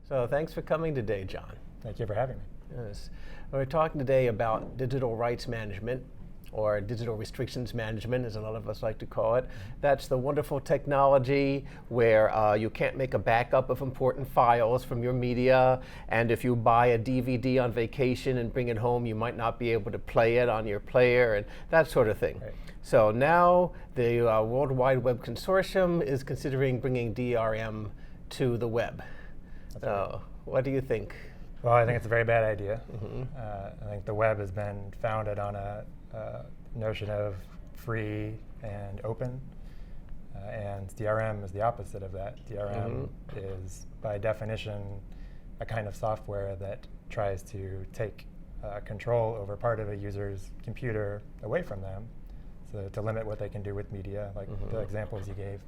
So thanks for coming today, John. Thank you for having me. Yes. We're talking today about digital rights management, or digital restrictions management, as a lot of us like to call it. That's the wonderful technology where you can't make a backup of important files from your media, and if you buy a DVD on vacation and bring it home, you might not be able to play it on your player, and that sort of thing. Right. So now the World Wide Web Consortium is considering bringing DRM to the web. That's right. What do you think? Well, I think it's a very bad idea. I think the web has been founded on a notion of free and open, and DRM is the opposite of that. DRM is, by definition, a kind of software that tries to take control over part of a user's computer away from them, so to limit what they can do with media, like the examples you gave.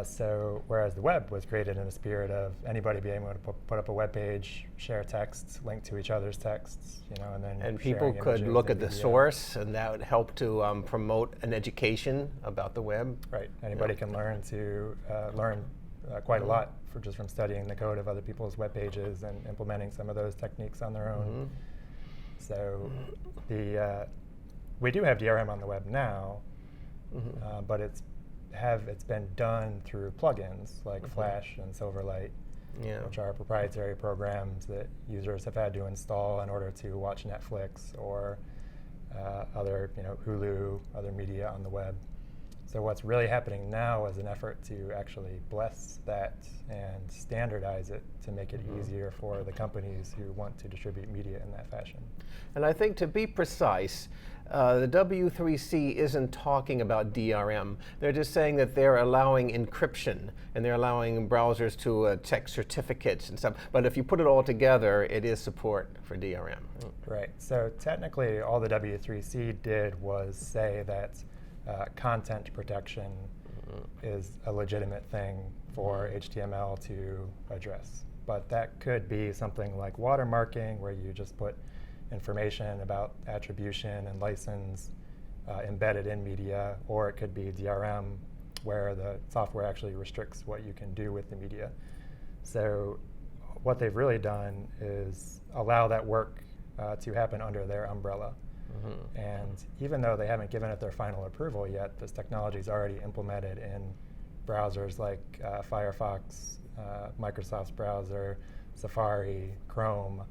So whereas the web was created in a spirit of anybody being able to put up a web page, share texts, link to each other's texts, and then people could look at the source, and that would help to promote an education about the web. Right. Anybody can learn quite a lot just from studying the code of other people's web pages and implementing some of those techniques on their own. So we do have DRM on the web now, but it's been done through plugins like Flash and Silverlight, which are proprietary programs that users have had to install in order to watch Netflix or other, Hulu, other media on the web. So what's really happening now is an effort to actually bless that and standardize it to make it easier for the companies who want to distribute media in that fashion. And I think, to be precise, the W3C isn't talking about DRM. They're just saying that they're allowing encryption, and they're allowing browsers to check certificates and stuff. But if you put it all together, it is support for DRM. Right. So technically, all the W3C did was say that content protection is a legitimate thing for HTML to address. But that could be something like watermarking, where you just put information about attribution and license embedded in media, or it could be DRM, where the software actually restricts what you can do with the media. So what they've really done is allow that work to happen under their umbrella. And even though they haven't given it their final approval yet, this technology is already implemented in browsers like Firefox, Microsoft's browser, Safari, Chrome.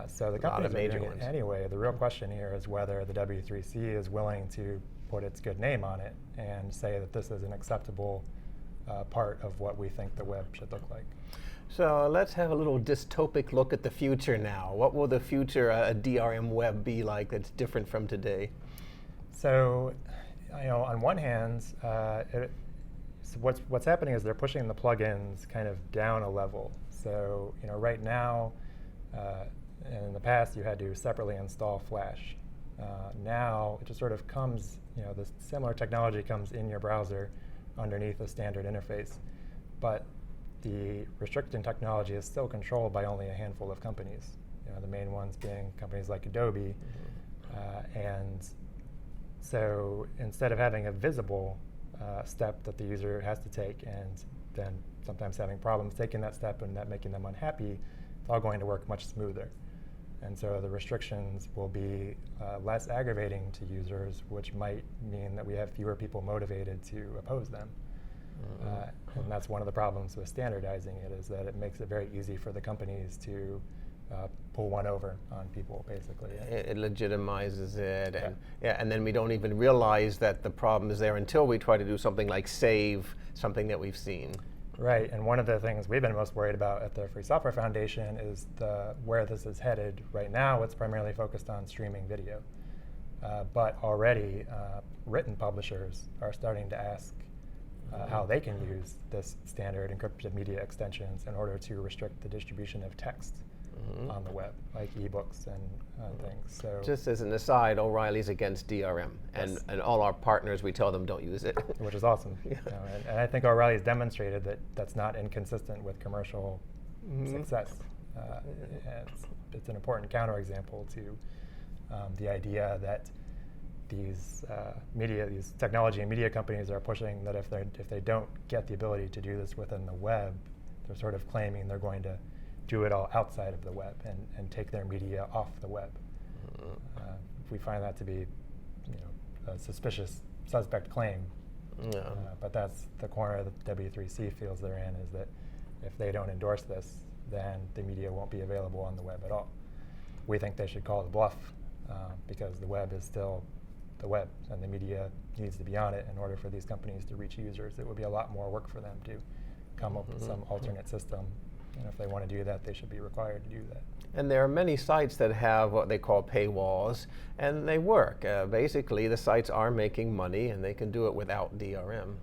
So the companies are doing it anyway. The real question here is whether the W3C is willing to put its good name on it and say that this is an acceptable part of what we think the web should look like. So let's have a little dystopic look at the future now. What will the future DRM web be like that's different from today? So, on one hand, what's happening is they're pushing the plugins kind of down a level. So, right now, in the past, you had to separately install Flash. Now, it just sort of comes, the similar technology comes in your browser underneath a standard interface. But the restricting technology is still controlled by only a handful of companies, the main ones being companies like Adobe. And so instead of having a visible step that the user has to take, and then sometimes having problems taking that step and that making them unhappy, it's all going to work much smoother. And so the restrictions will be less aggravating to users, which might mean that we have fewer people motivated to oppose them. And that's one of the problems with standardizing it, is that it makes it very easy for the companies to pull one over on people, basically. It legitimizes it, and then we don't even realize that the problem is there until we try to do something like save something that we've seen. Right, and one of the things we've been most worried about at the Free Software Foundation is where this is headed. Right now, it's primarily focused on streaming video. But already, written publishers are starting to ask how they can use this standard encrypted media extensions in order to restrict the distribution of text on the web, like ebooks and things. So just as an aside, O'Reilly's against DRM, and all our partners, we tell them don't use it. Which is awesome. And I think O'Reilly's demonstrated that that's not inconsistent with commercial success. It's an important counterexample to the idea that these technology and media companies are pushing that if they don't get the ability to do this within the web, They're sort of claiming they're going to do it all outside of the web and take their media off the web. We find that to be, a suspect claim. Yeah. But that's the corner that W3C feels they're in, is that if they don't endorse this, then the media won't be available on the web at all. We think they should call the bluff, because the web is still the web, and the media needs to be on it in order for these companies to reach users. It would be a lot more work for them to come up with some alternate system, and if they want to do that, they should be required to do that. And there are many sites that have what they call paywalls, and they work. Basically, the sites are making money, and they can do it without DRM.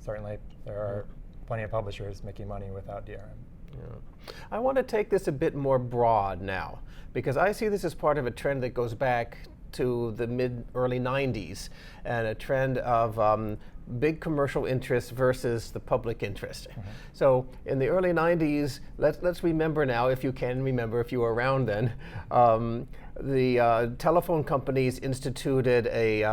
Certainly, there are plenty of publishers making money without DRM. Yeah. I want to take this a bit more broad now, because I see this as part of a trend that goes back to the early 90s, and a trend of big commercial interests versus the public interest. So in the early 90s, let's remember now, if you can remember, if you were around then, the telephone companies instituted a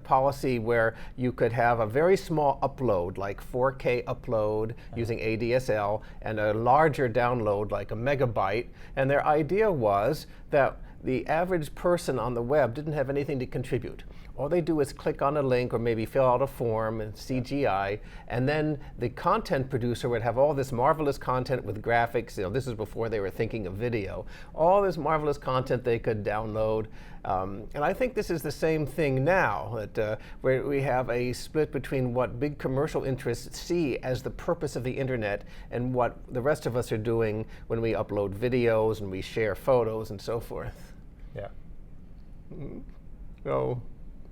policy where you could have a very small upload, like 4K upload using ADSL, and a larger download, like a megabyte. And their idea was that the average person on the web didn't have anything to contribute. All they do is click on a link or maybe fill out a form and CGI, and then the content producer would have all this marvelous content with graphics. This is before they were thinking of video. All this marvelous content they could download. And I think this is the same thing now, that where we have a split between what big commercial interests see as the purpose of the internet and what the rest of us are doing when we upload videos and we share photos and so forth. Yeah. So.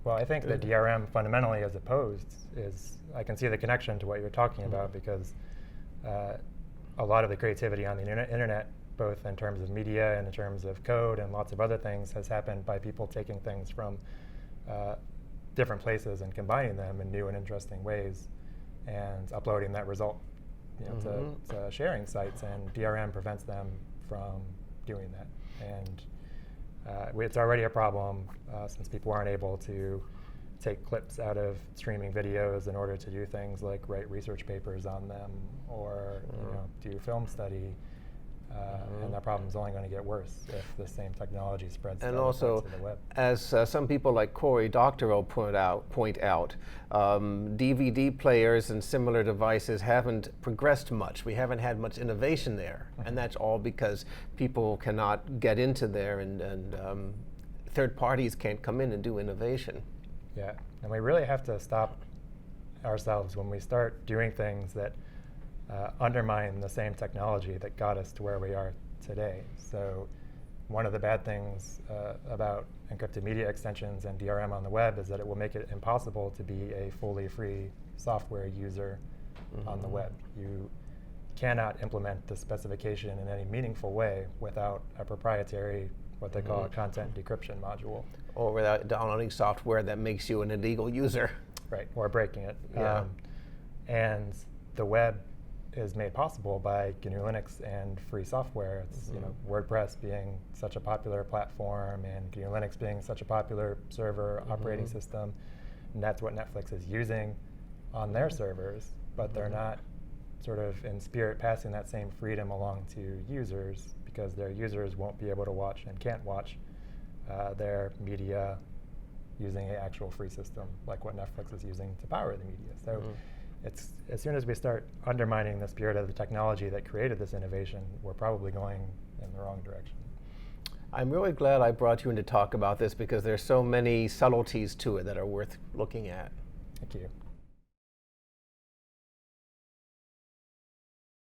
Well, I think that DRM fundamentally as opposed is, I can see the connection to what you're talking about, because a lot of the creativity on the internet, both in terms of media and in terms of code and lots of other things, has happened by people taking things from different places and combining them in new and interesting ways and uploading that result to sharing sites, and DRM prevents them from doing that. And it's already a problem since people aren't able to take clips out of streaming videos in order to do things like write research papers on them or do film study. And that problem is only going to get worse if the same technology spreads to the web. As some people like Cory Doctorow point out, DVD players and similar devices haven't progressed much. We haven't had much innovation there, and that's all because people cannot get into there, and third parties can't come in and do innovation. Yeah, and we really have to stop ourselves when we start doing things that undermine the same technology that got us to where we are today. So one of the bad things about encrypted media extensions and DRM on the web is that it will make it impossible to be a fully free software user on the web. You cannot implement the specification in any meaningful way without a proprietary, what they call a content decryption module. Or without downloading software that makes you an illegal user. Right, or breaking it. Yeah. And the web is made possible by GNU Linux and free software. It's WordPress being such a popular platform, and GNU Linux being such a popular server operating system, and that's what Netflix is using on their servers, but they're not sort of in spirit passing that same freedom along to users, because their users won't be able to watch and can't watch their media using an actual free system like what Netflix is using to power the media. So it's, as soon as we start undermining the spirit of the technology that created this innovation, we're probably going in the wrong direction. I'm really glad I brought you in to talk about this, because there's so many subtleties to it that are worth looking at. Thank you.